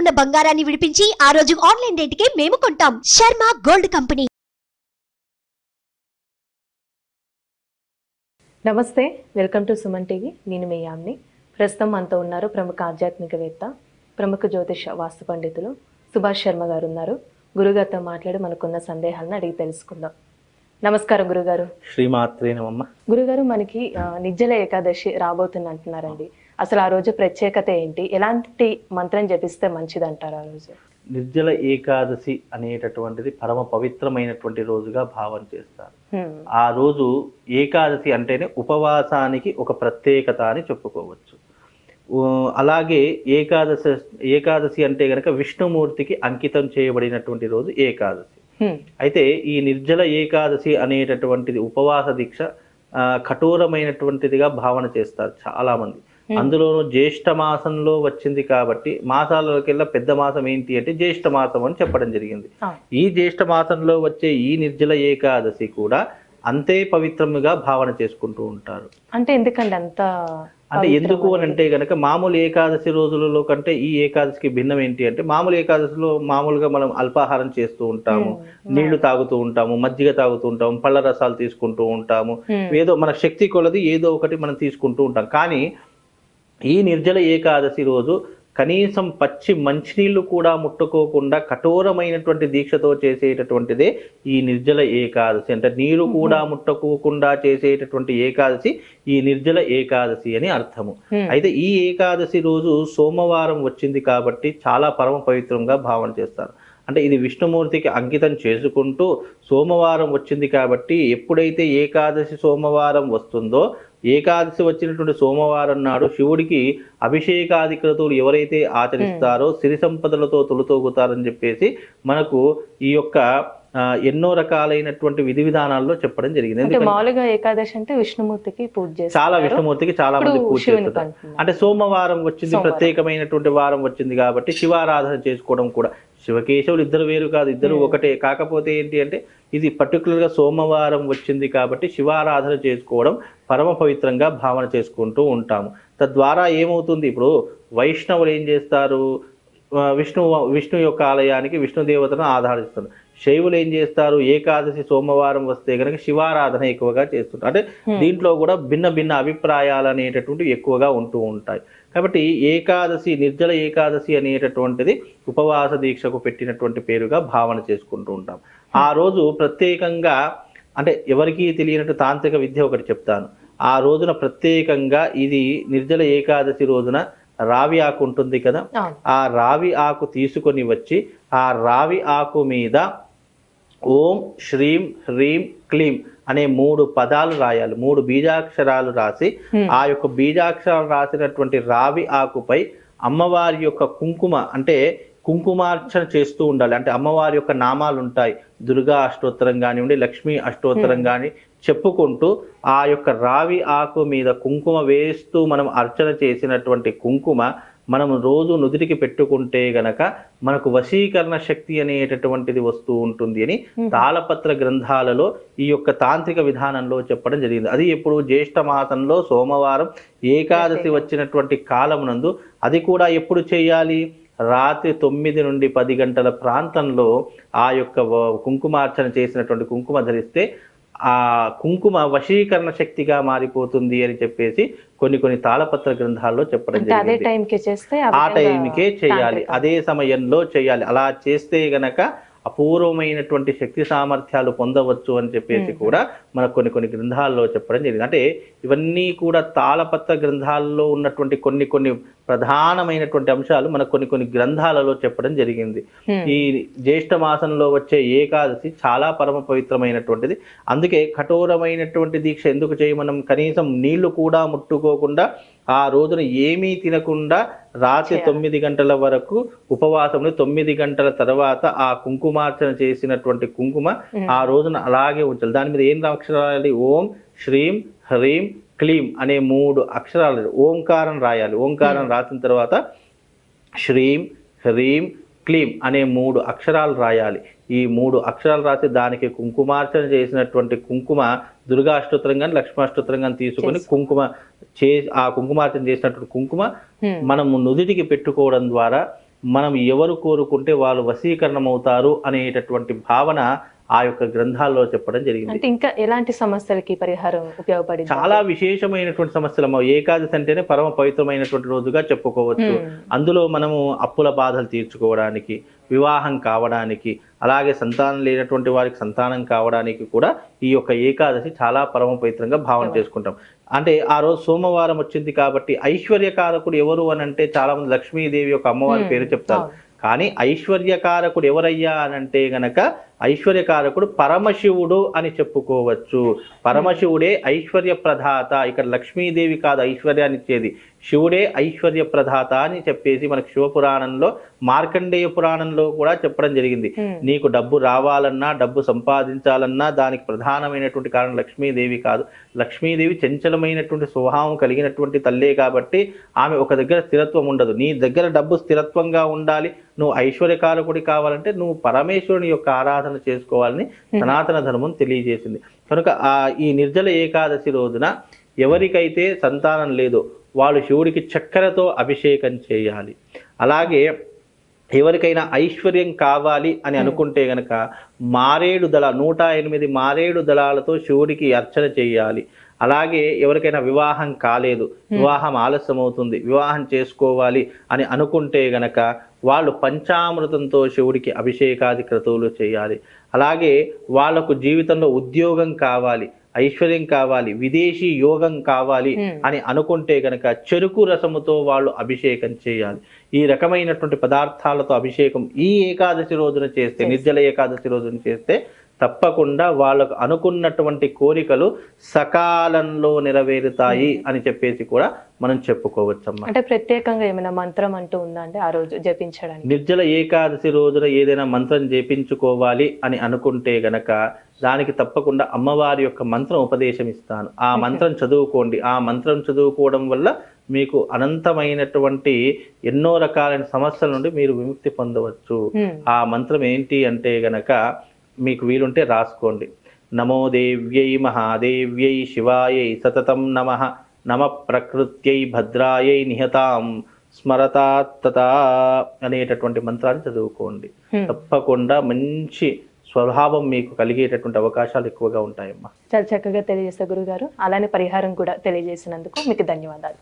ఉన్న బంగారాన్ని విడిపించి ఆ రోజు ఆన్లైన్ రేటుకే మేము కొంటాం. Sharma gold company. నమస్తే, వెల్కమ్ టు సుమన్ టీవీ. నేను మీ యామ్ని. ప్రస్తుతం మనతో ఉన్నారు ప్రముఖ ఆధ్యాత్మికవేత్త, ప్రముఖ జ్యోతిష వాస్తు పండితులు సుభాష్ శర్మ గారు ఉన్నారు. గురుగారితో మాట్లాడి మనకున్న సందేహాలను అడిగి తెలుసుకుందాం. నమస్కారం గురుగారు. శ్రీమాత్రే నమః. గురుగారు, మనకి నిర్జల ఏకాదశి రాబోతుంది అంటున్నారండి. అసలు ఆ రోజు ప్రత్యేకత ఏంటి? ఎలాంటి మంత్రం జపిస్తే మంచిది అంటారు ఆ రోజు? నిర్జల ఏకాదశి అనేటటువంటిది పరమ పవిత్రమైనటువంటి రోజుగా భావన చేస్తారు. ఆ రోజు ఏకాదశి అంటేనే ఉపవాసానికి ఒక ప్రత్యేకత అని చెప్పుకోవచ్చు. అలాగే ఏకాదశి అంటే గనక విష్ణుమూర్తికి అంకితం చేయబడినటువంటి రోజు ఏకాదశి. అయితే ఈ నిర్జల ఏకాదశి అనేటటువంటిది ఉపవాస దీక్ష కఠోరమైనటువంటిదిగా భావన చేస్తారు చాలా మంది. అందులోనూ జ్యేష్ఠ మాసంలో వచ్చింది కాబట్టి మాసాలకెల్లా పెద్ద మాసం ఏంటి అంటే జ్యేష్ఠ మాసం అని చెప్పడం జరిగింది. ఈ జ్యేష్ఠ మాసంలో వచ్చే ఈ నిర్జల ఏకాదశి కూడా అంతే పవిత్రముగా భావన చేసుకుంటూ ఉంటారు. అంటే ఎందుకండి అంత? అంటే ఎందుకు అని అంటే గనక మామూలు ఏకాదశి రోజులలో కంటే ఈ ఏకాదశికి భిన్నం ఏంటి అంటే, మామూలు ఏకాదశిలో మామూలుగా మనం అల్పాహారం చేస్తూ ఉంటాము, నీళ్లు తాగుతూ ఉంటాము, మజ్జిగ తాగుతూ ఉంటాము, పళ్ళ రసాలు తీసుకుంటూ ఉంటాము, ఏదో మన శక్తి కొలది ఏదో ఒకటి మనం తీసుకుంటూ ఉంటాం. కానీ ఈ నిర్జల ఏకాదశి రోజు కనీసం పచ్చి మంచినీళ్లు కూడా ముట్టుకోకుండా కఠోరమైనటువంటి దీక్షతో చేసేటటువంటిదే ఈ నిర్జల ఏకాదశి. అంటే నీరు కూడా ముట్టుకోకుండా చేసేటటువంటి ఏకాదశి ఈ నిర్జల ఏకాదశి అని అర్థము. అయితే ఈ ఏకాదశి రోజు సోమవారం వచ్చింది కాబట్టి చాలా పరమ పవిత్రంగా భావన చేస్తారు. అంటే ఇది విష్ణుమూర్తికి అంకితం చేసుకుంటూ సోమవారం వచ్చింది కాబట్టి ఎప్పుడైతే ఏకాదశి సోమవారం వస్తుందో, ఏకాదశి వచ్చినటువంటి సోమవారం నాడు శివుడికి అభిషేకాది క్రతువులు ఎవరైతే ఆచరిస్తారో సిరి సంపదలతో తొలుతోగుతారని చెప్పేసి మనకు ఈ యొక్క ఎన్నో రకాలైనటువంటి విధి విధానాల్లో చెప్పడం జరిగింది. మామూలుగా ఏకాదశి అంటే విష్ణుమూర్తికి పూజ చేస్తారు, చాలా విష్ణుమూర్తికి చాలా మంది పూజ చేస్తారు. అంటే సోమవారం వచ్చింది, ప్రత్యేకమైనటువంటి వారం వచ్చింది కాబట్టి శివారాధన చేసుకోవడం కూడా. శివకేశవులు ఇద్దరు వేరు కాదు, ఇద్దరు ఒకటే. కాకపోతే ఏంటి అంటే ఇది పర్టికులర్గా సోమవారం వచ్చింది కాబట్టి శివారాధన చేసుకోవడం పరమ పవిత్రంగా భావన చేసుకుంటూ ఉంటాము. తద్వారా ఏమవుతుంది, ఇప్పుడు వైష్ణవులు ఏం చేస్తారు, విష్ణు యొక్క ఆలయానికి విష్ణు దేవతను ఆరాధిస్తారు. శైవులు ఏం చేస్తారు, ఏకాదశి సోమవారం వస్తే కనుక శివారాధన ఎక్కువగా చేస్తుంటారు. అంటే దీంట్లో కూడా భిన్న భిన్న అభిప్రాయాలు అనేటటువంటివి ఎక్కువగా ఉంటూ ఉంటాయి. కాబట్టి ఏకాదశి, నిర్జల ఏకాదశి అనేటటువంటిది ఉపవాస దీక్షకు పెట్టినటువంటి పేరుగా భావన చేసుకుంటూ ఉంటాం. ఆ రోజు ప్రత్యేకంగా, అంటే ఎవరికీ తెలియనట్టు తాంత్రిక విద్య ఒకటి చెప్తాను. ఆ రోజున ప్రత్యేకంగా ఇది నిర్జల ఏకాదశి రోజున రావి ఆకు ఉంటుంది కదా, ఆ రావి ఆకు తీసుకొని వచ్చి ఆ రావి ఆకు మీద ఓం శ్రీం హ్రీం క్లీం అనే 3 పదాలు రాయాలి. 3 బీజాక్షరాలు రాసి ఆ యొక్క బీజాక్షరాలు రాసినటువంటి రావి ఆకుపై అమ్మవారి యొక్క కుంకుమ, అంటే కుంకుమార్చన చేస్తూ ఉండాలి. అంటే అమ్మవారి యొక్క నామాలు ఉంటాయి, దుర్గా అష్టోత్తరం కానివ్వండి, లక్ష్మీ అష్టోత్తరం కానీ చెప్పుకుంటూ ఆ యొక్క రావి ఆకు మీద కుంకుమ వేస్తూ మనం అర్చన చేసినటువంటి కుంకుమ మనం రోజు నుదుటికి పెట్టుకుంటే గనక మనకు వశీకరణ శక్తి అనేటటువంటిది వస్తూ ఉంటుంది అని తాళపత్ర గ్రంథాలలో ఈ యొక్క తాంత్రిక విధానంలో చెప్పడం జరిగింది. అది ఎప్పుడు జ్యేష్ఠ మాసంలో సోమవారం ఏకాదశి వచ్చినటువంటి కాలమునందు. అది కూడా ఎప్పుడు చేయాలి, రాత్రి 9 నుండి 10 గంటల ప్రాంతంలో ఆ యొక్క కుంకుమార్చన చేసినటువంటి కుంకుమ ధరిస్తే ఆ కుంకుమ వశీకరణ శక్తిగా మారిపోతుంది అని చెప్పేసి కొన్ని తాళపత్ర గ్రంథాల్లో చెప్పడం జరిగింది. ఆ టైంకే చేయాలి, అదే సమయంలో చేయాలి. అలా చేస్తే గనక అపూర్వమైనటువంటి శక్తి సామర్థ్యాలు పొందవచ్చు అని చెప్పేసి కూడా మనకు కొన్ని గ్రంథాల్లో చెప్పడం జరిగింది. అంటే ఇవన్నీ కూడా తాళపత్ర గ్రంథాల్లో ఉన్నటువంటి కొన్ని ప్రధానమైనటువంటి అంశాలు మనకు కొన్ని గ్రంథాలలో చెప్పడం జరిగింది. ఈ జ్యేష్ఠ మాసంలో వచ్చే ఏకాదశి చాలా పరమ పవిత్రమైనటువంటిది. అందుకే కఠోరమైనటువంటి దీక్ష ఎందుకు చేయమనం, కనీసం నీళ్లు కూడా ముట్టుకోకుండా ఆ రోజున ఏమీ తినకుండా రాత్రి 9 గంటల వరకు ఉపవాసంలో 9 గంటల తర్వాత ఆ కుంకుమార్చన చేసినటువంటి కుంకుమ ఆ రోజున అలాగే ఉంచాలి. దాని మీద ఏం అక్షరాలు, ఓం శ్రీం హ్రీం క్లీం అనే 3 అక్షరాలు ఓంకారం రాయాలి. ఓంకారం రాసిన తర్వాత శ్రీం హ్రీం క్లీం అనే 3 అక్షరాలు రాయాలి. ఈ 3 అక్షరాలు రాసి దానికి కుంకుమార్చన చేసినటువంటి కుంకుమ దుర్గా అష్టోత్తరం కానీ లక్ష్మీ అష్టోత్తరం కానీ తీసుకొని ఆ కుంకుమార్చన చేసినటువంటి కుంకుమ మనం నుదిటికి పెట్టుకోవడం ద్వారా మనం ఎవరు కోరుకుంటే వాళ్ళు వశీకరణం అవుతారు అనేటటువంటి భావన ఆ యొక్క గ్రంథాల్లో చెప్పడం జరిగింది. అంటే ఇంకా ఎలాంటి సమస్యలకి పరిహారం ఉపయోగపడింది? చాలా విశేషమైనటువంటి సమస్యలు. ఏకాదశి అంటేనే పరమ పవిత్రమైనటువంటి రోజుగా చెప్పుకోవచ్చు. అందులో మనము అప్పుల బాధలు తీర్చుకోవడానికి, వివాహం కావడానికి, అలాగే సంతానం లేనటువంటి వారికి సంతానం కావడానికి కూడా ఈ యొక్క ఏకాదశి చాలా పరమ పవిత్రంగా భావన చేసుకుంటాం. అంటే ఆ రోజు సోమవారం వచ్చింది కాబట్టి ఐశ్వర్యకారకుడు ఎవరు అని అంటే చాలా మంది లక్ష్మీదేవి యొక్క అమ్మవారి పేరు చెప్తారు. కానీ ఐశ్వర్యకారకుడు ఎవరయ్యా అని అంటే గనక ఐశ్వర్యకారకుడు పరమశివుడు అని చెప్పుకోవచ్చు. పరమశివుడే ఐశ్వర్య ప్రదాత. ఇక్కడ లక్ష్మీదేవి కాదు ఐశ్వర్యాన్ని ఇచ్చేది, శివుడే ఐశ్వర్య ప్రదాత అని చెప్పేసి మనకు శివపురాణంలో, మార్కండేయ పురాణంలో కూడా చెప్పడం జరిగింది. నీకు డబ్బు రావాలన్నా, డబ్బు సంపాదించాలన్నా దానికి ప్రధానమైనటువంటి కారణం లక్ష్మీదేవి కాదు. లక్ష్మీదేవి చంచలమైనటువంటి స్వభావం కలిగినటువంటి తల్లే కాబట్టి ఆమె ఒక దగ్గర స్థిరత్వం ఉండదు. నీ దగ్గర డబ్బు స్థిరత్వంగా ఉండాలి, నువ్వు ఐశ్వర్యకారకుడి కావాలంటే నువ్వు పరమేశ్వరుని యొక్క ఆరాధన చేసుకోవాలని సనాతన ధర్మం తెలియజేసింది. కనుక ఈ నిర్జల ఏకాదశి రోజున ఎవరికైతే సంతానం లేదో వాళ్ళు శివుడికి చక్కెరతో అభిషేకం చేయాలి. అలాగే ఎవరికైనా ఐశ్వర్యం కావాలి అని అనుకుంటే గనక మారేడు దళ 108 మారేడు దళాలతో శివుడికి అర్చన చేయాలి. అలాగే ఎవరికైనా వివాహం కాలేదు, వివాహం ఆలస్యం అవుతుంది, వివాహం చేసుకోవాలి అని అనుకుంటే గనక వాళ్ళు పంచామృతంతో శివుడికి అభిషేకాది క్రతువులు చేయాలి. అలాగే వాళ్లకు జీవితంలో ఉద్యోగం కావాలి, ఐశ్వర్యం కావాలి, విదేశీ యోగం కావాలి అని అనుకుంటే గనక చెరుకు రసముతో వాళ్ళు అభిషేకం చేయాలి. ఈ రకమైనటువంటి పదార్థాలతో అభిషేకం ఈ ఏకాదశి రోజున చేస్తే, నిర్జల ఏకాదశి రోజున చేస్తే తప్పకుండా వాళ్ళకు అనుకున్నటువంటి కోరికలు సకాలంలో నెరవేరుతాయి అని చెప్పేసి కూడా మనం చెప్పుకోవచ్చమ్మా. అంటే ప్రత్యేకంగా ఏమైనా మంత్రం అంటూ ఉందా అంటే ఆ రోజు జపించడానికి? నిర్జల ఏకాదశి రోజున ఏదైనా మంత్రం జపించుకోవాలి అని అనుకుంటే గనక దానికి తప్పకుండా అమ్మవారి యొక్క మంత్రం ఉపదేశం ఇస్తాను. ఆ మంత్రం చదువుకోండి. ఆ మంత్రం చదువుకోవడం వల్ల మీకు అనంతమైనటువంటి ఎన్నో రకాలైన సమస్యల నుండి మీరు విముక్తి పొందవచ్చు. ఆ మంత్రం ఏంటి అంటే గనక మీకు వీలుంటే రాసుకోండి. నమో దేవ్యై మహాదేవ్యై శివాయై సతతం నమః, నమ ప్రకృత్యై భద్రాయై నిహతాం స్మరతాత్తతా అనేటటువంటి మంత్రాన్ని చదువుకోండి. తప్పకుండా మంచి స్వభావం మీకు కలిగేటటువంటి అవకాశాలు ఎక్కువగా ఉంటాయమ్మా. చాలా చక్కగా తెలియజేస్తారు గురుగారు. అలానే పరిహారం కూడా తెలియజేసినందుకు మీకు ధన్యవాదాలు.